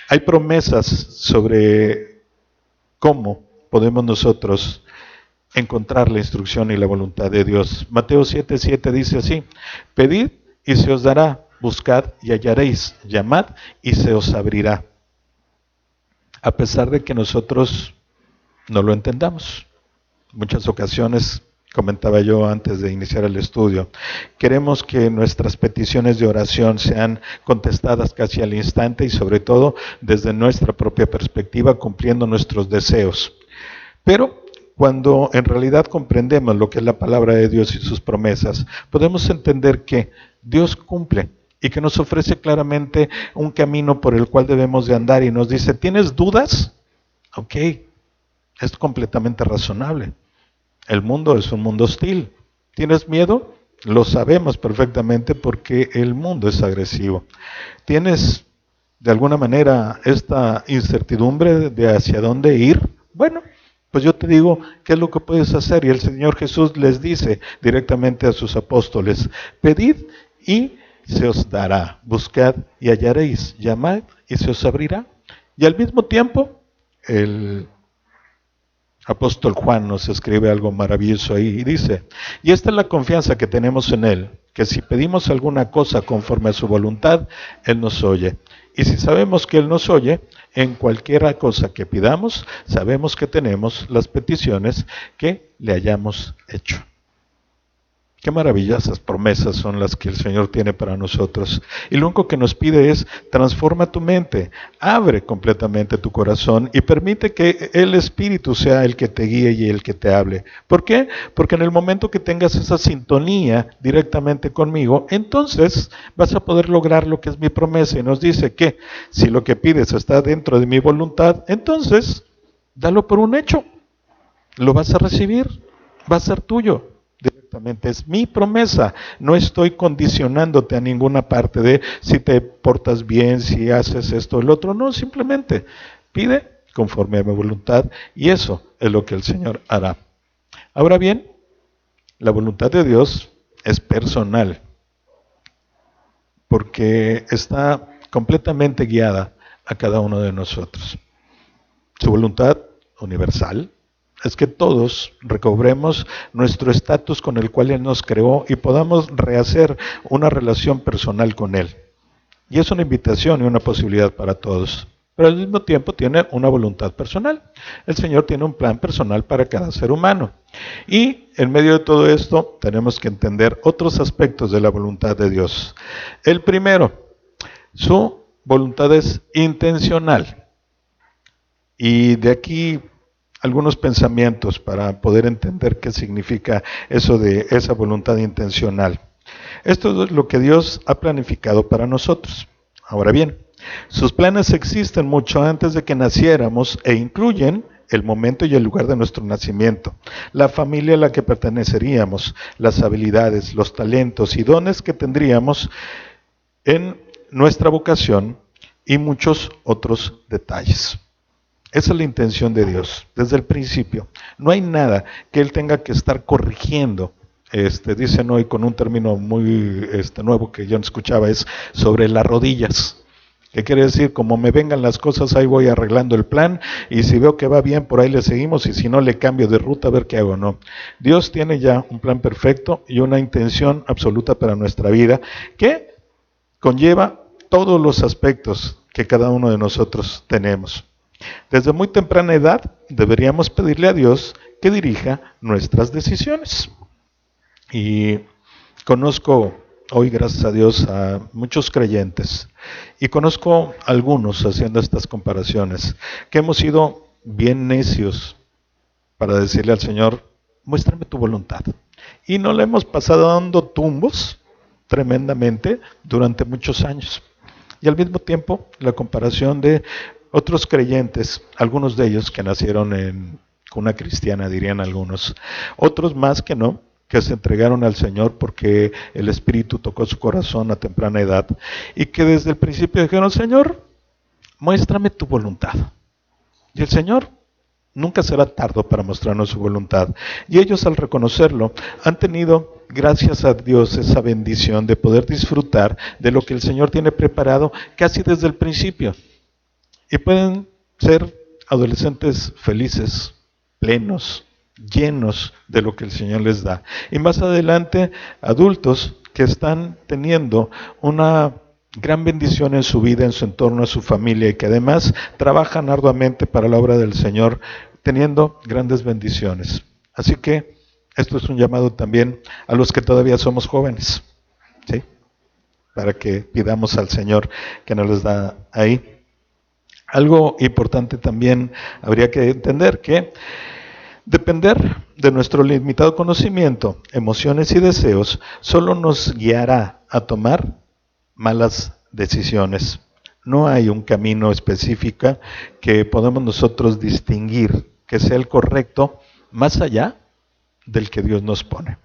Hay promesas sobre cómo podemos nosotros encontrar la instrucción y la voluntad de Dios. Mateo 7:7 dice así, pedid y se os dará, buscad y hallaréis, llamad y se os abrirá. A pesar de que nosotros no lo entendamos. Muchas ocasiones, comentaba yo antes de iniciar el estudio, queremos que nuestras peticiones de oración sean contestadas casi al instante y sobre todo desde nuestra propia perspectiva, cumpliendo nuestros deseos. Pero cuando en realidad comprendemos lo que es la palabra de Dios y sus promesas, podemos entender que Dios cumple y que nos ofrece claramente un camino por el cual debemos de andar y nos dice, ¿tienes dudas? Ok. Es completamente razonable. El mundo es un mundo hostil. ¿Tienes miedo? Lo sabemos perfectamente porque el mundo es agresivo. ¿Tienes de alguna manera esta incertidumbre de hacia dónde ir? Bueno, pues yo te digo, ¿qué es lo que puedes hacer? Y el Señor Jesús les dice directamente a sus apóstoles, pedid y se os dará. Buscad y hallaréis. Llamad y se os abrirá. Y al mismo tiempo, el apóstol Juan nos escribe algo maravilloso ahí y dice, y esta es la confianza que tenemos en Él, que si pedimos alguna cosa conforme a su voluntad, Él nos oye. Y si sabemos que Él nos oye, en cualquier cosa que pidamos, sabemos que tenemos las peticiones que le hayamos hecho. Qué maravillosas promesas son las que el Señor tiene para nosotros. Y lo único que nos pide es, transforma tu mente, abre completamente tu corazón y permite que el Espíritu sea el que te guíe y el que te hable. ¿Por qué? Porque en el momento que tengas esa sintonía directamente conmigo, entonces vas a poder lograr lo que es mi promesa. Y nos dice que si lo que pides está dentro de mi voluntad, entonces dalo por un hecho. Lo vas a recibir, va a ser tuyo. Directamente, es mi promesa, no estoy condicionándote a ninguna parte de si te portas bien, si haces esto o el otro, no, simplemente pide conforme a mi voluntad y eso es lo que el Señor hará. Ahora bien, la voluntad de Dios es personal, porque está completamente guiada a cada uno de nosotros. Su voluntad universal es que todos recobremos nuestro estatus con el cual Él nos creó y podamos rehacer una relación personal con Él. Y es una invitación y una posibilidad para todos. Pero al mismo tiempo tiene una voluntad personal. El Señor tiene un plan personal para cada ser humano. Y en medio de todo esto tenemos que entender otros aspectos de la voluntad de Dios. El primero, su voluntad es intencional. Y de aquí algunos pensamientos para poder entender qué significa eso de esa voluntad intencional. Esto es lo que Dios ha planificado para nosotros. Ahora bien, sus planes existen mucho antes de que naciéramos e incluyen el momento y el lugar de nuestro nacimiento, la familia a la que perteneceríamos, las habilidades, los talentos y dones que tendríamos en nuestra vocación y muchos otros detalles. Esa es la intención de Dios, desde el principio. No hay nada que Él tenga que estar corrigiendo. Dicen hoy con un término muy nuevo que yo no escuchaba, es sobre las rodillas. ¿Qué quiere decir? Como me vengan las cosas, ahí voy arreglando el plan, y si veo que va bien, por ahí le seguimos, y si no, le cambio de ruta a ver qué hago, ¿no? Dios tiene ya un plan perfecto y una intención absoluta para nuestra vida, que conlleva todos los aspectos que cada uno de nosotros tenemos. Desde muy temprana edad deberíamos pedirle a Dios que dirija nuestras decisiones. Y conozco hoy, gracias a Dios, a muchos creyentes, y conozco algunos haciendo estas comparaciones, que hemos sido bien necios para decirle al Señor, muéstrame tu voluntad. Y no le hemos pasado dando tumbos tremendamente durante muchos años. Y al mismo tiempo, la comparación de otros creyentes, algunos de ellos que nacieron en cuna cristiana, dirían algunos, otros más que no, que se entregaron al Señor porque el Espíritu tocó su corazón a temprana edad y que desde el principio dijeron, Señor, muéstrame tu voluntad. Y el Señor nunca será tardo para mostrarnos su voluntad. Y ellos, al reconocerlo, han tenido, gracias a Dios, esa bendición de poder disfrutar de lo que el Señor tiene preparado casi desde el principio. Y pueden ser adolescentes felices, plenos, llenos de lo que el Señor les da. Y más adelante, adultos que están teniendo una gran bendición en su vida, en su entorno, en su familia, y que además trabajan arduamente para la obra del Señor, teniendo grandes bendiciones. Así que esto es un llamado también a los que todavía somos jóvenes, ¿sí? Para que pidamos al Señor que nos les da ahí. Algo importante también habría que entender que depender de nuestro limitado conocimiento, emociones y deseos solo nos guiará a tomar malas decisiones. No hay un camino específico que podamos nosotros distinguir que sea el correcto más allá del que Dios nos pone.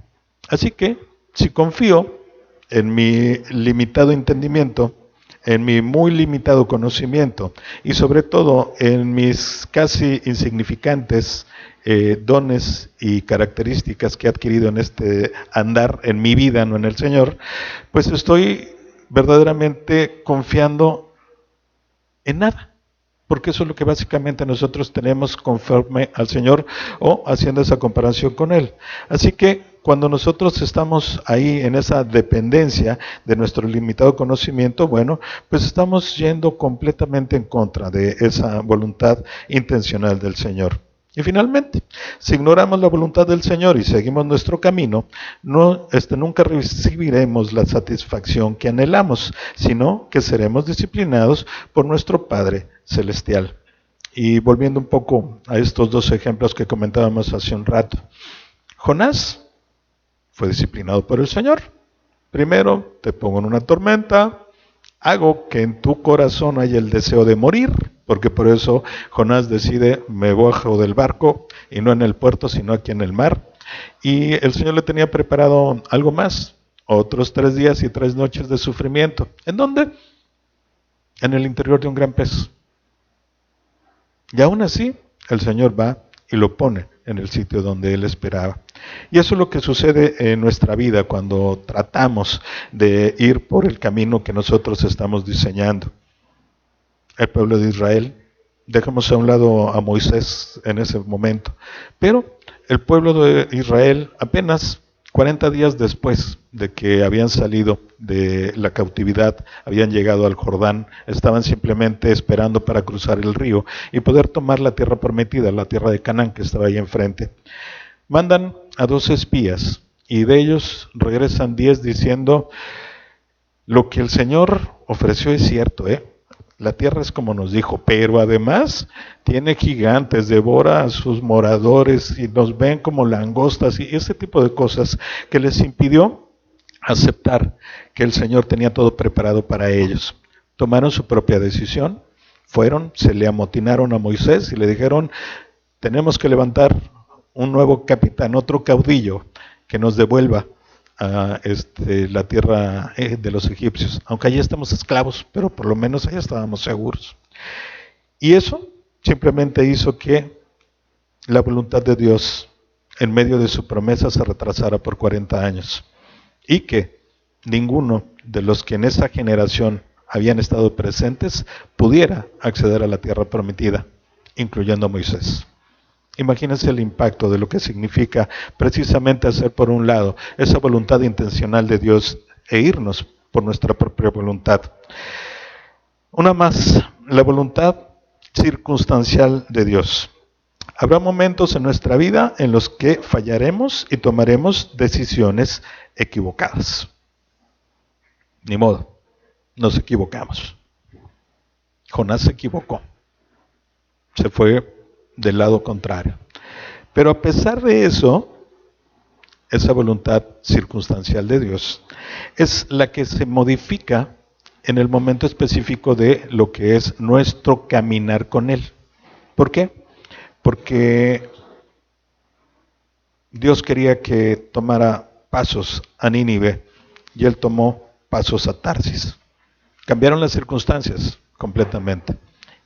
Así que, si confío en mi limitado entendimiento, en mi muy limitado conocimiento y sobre todo en mis casi insignificantes dones y características que he adquirido en este andar en mi vida, no en el Señor, pues estoy verdaderamente confiando en nada, porque eso es lo que básicamente nosotros tenemos conforme al Señor o haciendo esa comparación con Él. Así que cuando nosotros estamos ahí en esa dependencia de nuestro limitado conocimiento, bueno, pues estamos yendo completamente en contra de esa voluntad intencional del Señor. Y finalmente, si ignoramos la voluntad del Señor y seguimos nuestro camino, nunca recibiremos la satisfacción que anhelamos, sino que seremos disciplinados por nuestro Padre Celestial. Y volviendo un poco a estos dos ejemplos que comentábamos hace un rato, Jonás fue disciplinado por el Señor. Primero, te pongo en una tormenta, hago que en tu corazón haya el deseo de morir, porque por eso Jonás decide, me bajo del barco, y no en el puerto, sino aquí en el mar. Y el Señor le tenía preparado algo más, otros 3 días y 3 noches de sufrimiento. ¿En dónde? En el interior de un gran pez. Y aún así, el Señor va y lo pone en el sitio donde Él esperaba. Y eso es lo que sucede en nuestra vida cuando tratamos de ir por el camino que nosotros estamos diseñando. El pueblo de Israel, dejamos a un lado a Moisés en ese momento, pero el pueblo de Israel apenas 40 días después de que habían salido de la cautividad, habían llegado al Jordán, estaban simplemente esperando para cruzar el río y poder tomar la tierra prometida, la tierra de Canaán que estaba ahí enfrente. Mandan a 2 espías y de ellos regresan 10 diciendo, lo que el Señor ofreció es cierto, la tierra es como nos dijo, pero además tiene gigantes, devora a sus moradores y nos ven como langostas y ese tipo de cosas que les impidió aceptar que el Señor tenía todo preparado para ellos. Tomaron su propia decisión, fueron, se le amotinaron a Moisés y le dijeron, tenemos que levantar un nuevo capitán, otro caudillo que nos devuelva a la tierra de los egipcios, aunque allí estamos esclavos, pero por lo menos allá estábamos seguros. Y eso simplemente hizo que la voluntad de Dios en medio de su promesa se retrasara por 40 años y que ninguno de los que en esa generación habían estado presentes pudiera acceder a la tierra prometida, incluyendo a Moisés. Imagínense el impacto de lo que significa precisamente hacer por un lado esa voluntad intencional de Dios e irnos por nuestra propia voluntad. Una más, la voluntad circunstancial de Dios. Habrá momentos en nuestra vida en los que fallaremos y tomaremos decisiones equivocadas. Ni modo, nos equivocamos. Jonás se equivocó. Se fue del lado contrario. Pero a pesar de eso, esa voluntad circunstancial de Dios es la que se modifica en el momento específico de lo que es nuestro caminar con Él. ¿Por qué? Porque Dios quería que tomara pasos a Nínive y Él tomó pasos a Tarsis. Cambiaron las circunstancias completamente.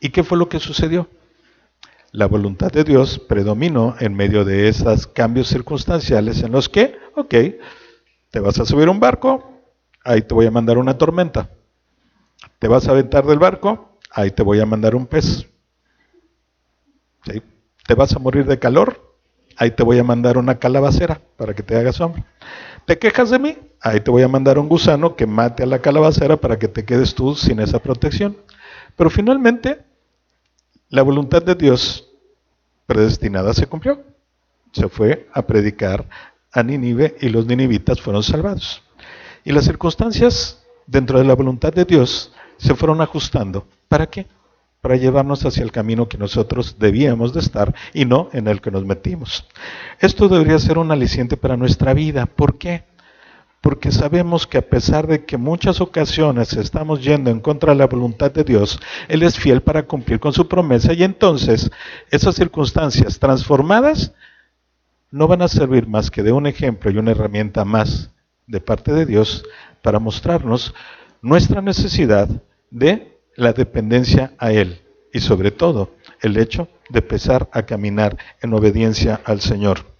¿Y qué fue lo que sucedió? La voluntad de Dios predominó en medio de esos cambios circunstanciales en los que, ok, te vas a subir a un barco, ahí te voy a mandar una tormenta. Te vas a aventar del barco, ahí te voy a mandar un pez. ¿Sí? Te vas a morir de calor, ahí te voy a mandar una calabacera para que te haga sombra. ¿Te quejas de mí? Ahí te voy a mandar un gusano que mate a la calabacera para que te quedes tú sin esa protección. Pero finalmente, la voluntad de Dios predestinada se cumplió. Se fue a predicar a Nínive y los ninivitas fueron salvados. Y las circunstancias dentro de la voluntad de Dios se fueron ajustando. ¿Para qué? Para llevarnos hacia el camino que nosotros debíamos de estar y no en el que nos metimos. Esto debería ser un aliciente para nuestra vida. ¿Por qué? Porque sabemos que a pesar de que muchas ocasiones estamos yendo en contra de la voluntad de Dios, Él es fiel para cumplir con su promesa y entonces esas circunstancias transformadas no van a servir más que de un ejemplo y una herramienta más de parte de Dios para mostrarnos nuestra necesidad de la dependencia a Él y sobre todo el hecho de empezar a caminar en obediencia al Señor.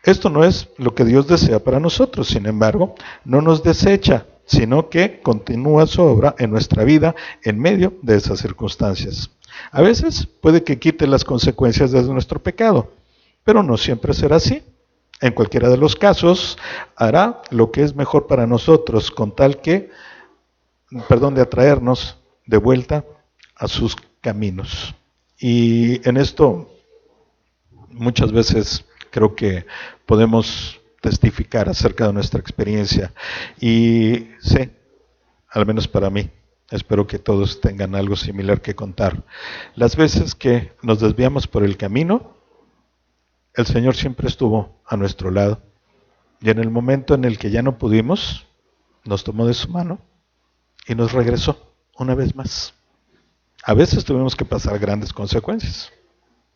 Esto no es lo que Dios desea para nosotros, sin embargo, no nos desecha, sino que continúa su obra en nuestra vida en medio de esas circunstancias. A veces puede que quite las consecuencias de nuestro pecado, pero no siempre será así. En cualquiera de los casos, hará lo que es mejor para nosotros, con tal que, de atraernos de vuelta a sus caminos. Y en esto muchas veces creo que podemos testificar acerca de nuestra experiencia. Y sé, al menos para mí, espero que todos tengan algo similar que contar. Las veces que nos desviamos por el camino, el Señor siempre estuvo a nuestro lado. Y en el momento en el que ya no pudimos, nos tomó de su mano y nos regresó una vez más. A veces tuvimos que pasar grandes consecuencias.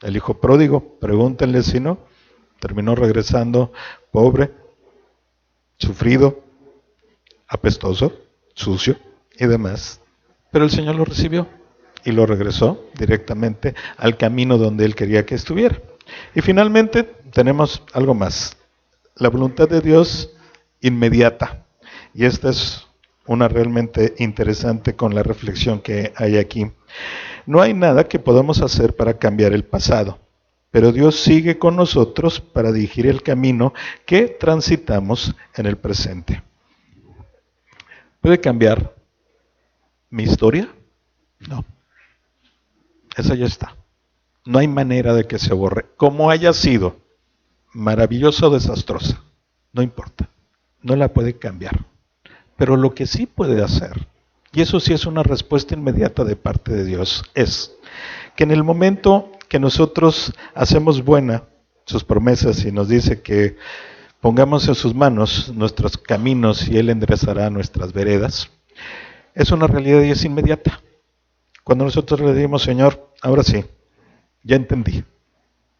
El hijo pródigo, pregúntenle si no, terminó regresando pobre, sufrido, apestoso, sucio y demás. Pero el Señor lo recibió y lo regresó directamente al camino donde Él quería que estuviera. Y finalmente tenemos algo más. La voluntad de Dios inmediata. Y esta es una realmente interesante con la reflexión que hay aquí. No hay nada que podamos hacer para cambiar el pasado, pero Dios sigue con nosotros para dirigir el camino que transitamos en el presente. ¿Puede cambiar mi historia? No. Esa ya está. No hay manera de que se borre. Como haya sido, maravillosa o desastrosa, no importa. No la puede cambiar. Pero lo que sí puede hacer, y eso sí es una respuesta inmediata de parte de Dios, es que en el momento que nosotros hacemos buena sus promesas y nos dice que pongamos en sus manos nuestros caminos y Él enderezará nuestras veredas, es una realidad y es inmediata. Cuando nosotros le decimos, Señor, ahora sí, ya entendí,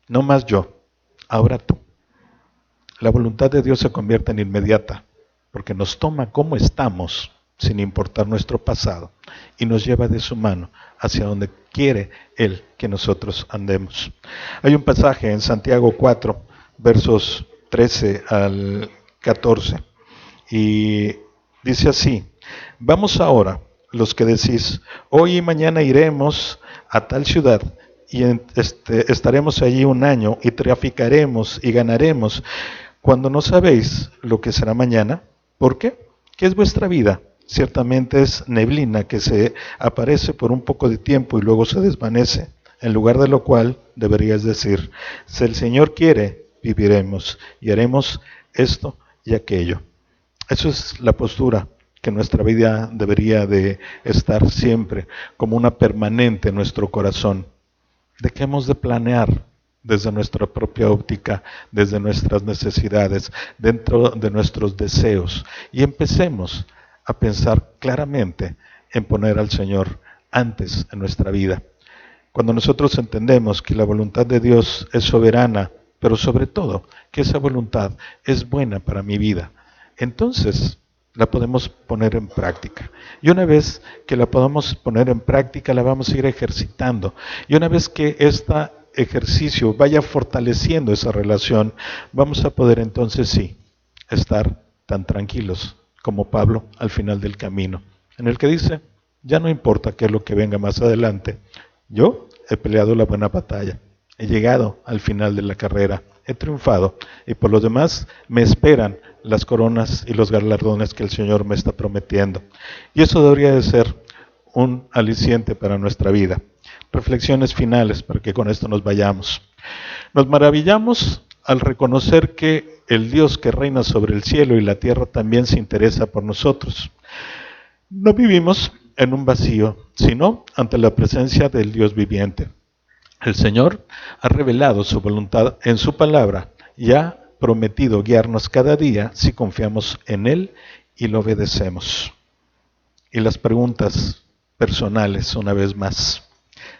no más yo, ahora tú. La voluntad de Dios se convierte en inmediata, porque nos toma como estamos, sin importar nuestro pasado, y nos lleva de su mano hacia donde quiere Él que nosotros andemos. Hay un pasaje en Santiago 4, versos 13 al 14, y dice así: vamos ahora, los que decís, hoy y mañana iremos a tal ciudad, y estaremos allí un año, y traficaremos y ganaremos, cuando no sabéis lo que será mañana. ¿Por qué? ¿Qué es vuestra vida? Ciertamente es neblina que se aparece por un poco de tiempo y luego se desvanece, en lugar de lo cual deberías decir, si el Señor quiere, viviremos y haremos esto y aquello. Eso es la postura que nuestra vida debería de estar siempre como una permanente en nuestro corazón. Dejemos de planear desde nuestra propia óptica, desde nuestras necesidades, dentro de nuestros deseos, y empecemos a pensar claramente en poner al Señor antes en nuestra vida. Cuando nosotros entendemos que la voluntad de Dios es soberana, pero sobre todo que esa voluntad es buena para mi vida, entonces la podemos poner en práctica. Y una vez que la podamos poner en práctica, la vamos a ir ejercitando. Y una vez que este ejercicio vaya fortaleciendo esa relación, vamos a poder entonces sí estar tan tranquilos como Pablo al final del camino, en el que dice, ya no importa qué es lo que venga más adelante, yo he peleado la buena batalla, he llegado al final de la carrera, he triunfado, y por lo demás me esperan las coronas y los galardones que el Señor me está prometiendo. Y eso debería de ser un aliciente para nuestra vida. Reflexiones finales para que con esto nos vayamos. Nos maravillamos al reconocer que el Dios que reina sobre el cielo y la tierra también se interesa por nosotros. No vivimos en un vacío, sino ante la presencia del Dios viviente. El Señor ha revelado su voluntad en su palabra y ha prometido guiarnos cada día si confiamos en Él y lo obedecemos. Y las preguntas personales, una vez más.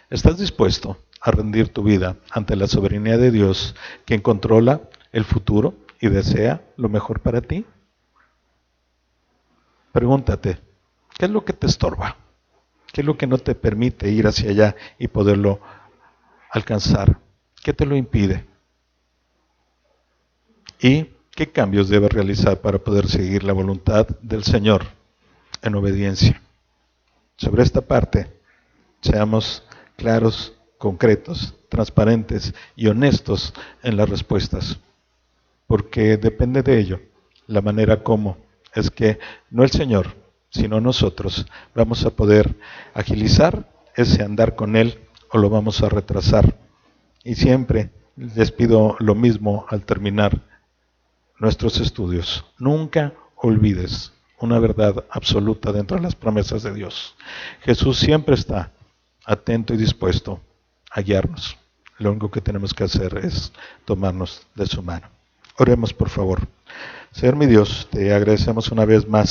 ¿Estás dispuesto a rendir tu vida ante la soberanía de Dios, quien controla el futuro y desea lo mejor para ti? Pregúntate, ¿qué es lo que te estorba? ¿Qué es lo que no te permite ir hacia allá y poderlo alcanzar? ¿Qué te lo impide? ¿Y qué cambios debes realizar para poder seguir la voluntad del Señor? en obediencia. Sobre esta parte, seamos claros, concretos, transparentes y honestos en las respuestas, porque depende de ello la manera como es que no el Señor, sino nosotros vamos a poder agilizar ese andar con Él o lo vamos a retrasar. Y siempre les pido lo mismo al terminar nuestros estudios. Nunca olvides una verdad absoluta dentro de las promesas de Dios. Jesús siempre está atento y dispuesto a guiarnos. Lo único que tenemos que hacer es tomarnos de su mano. Oremos, por favor. Señor mi Dios, te agradecemos una vez más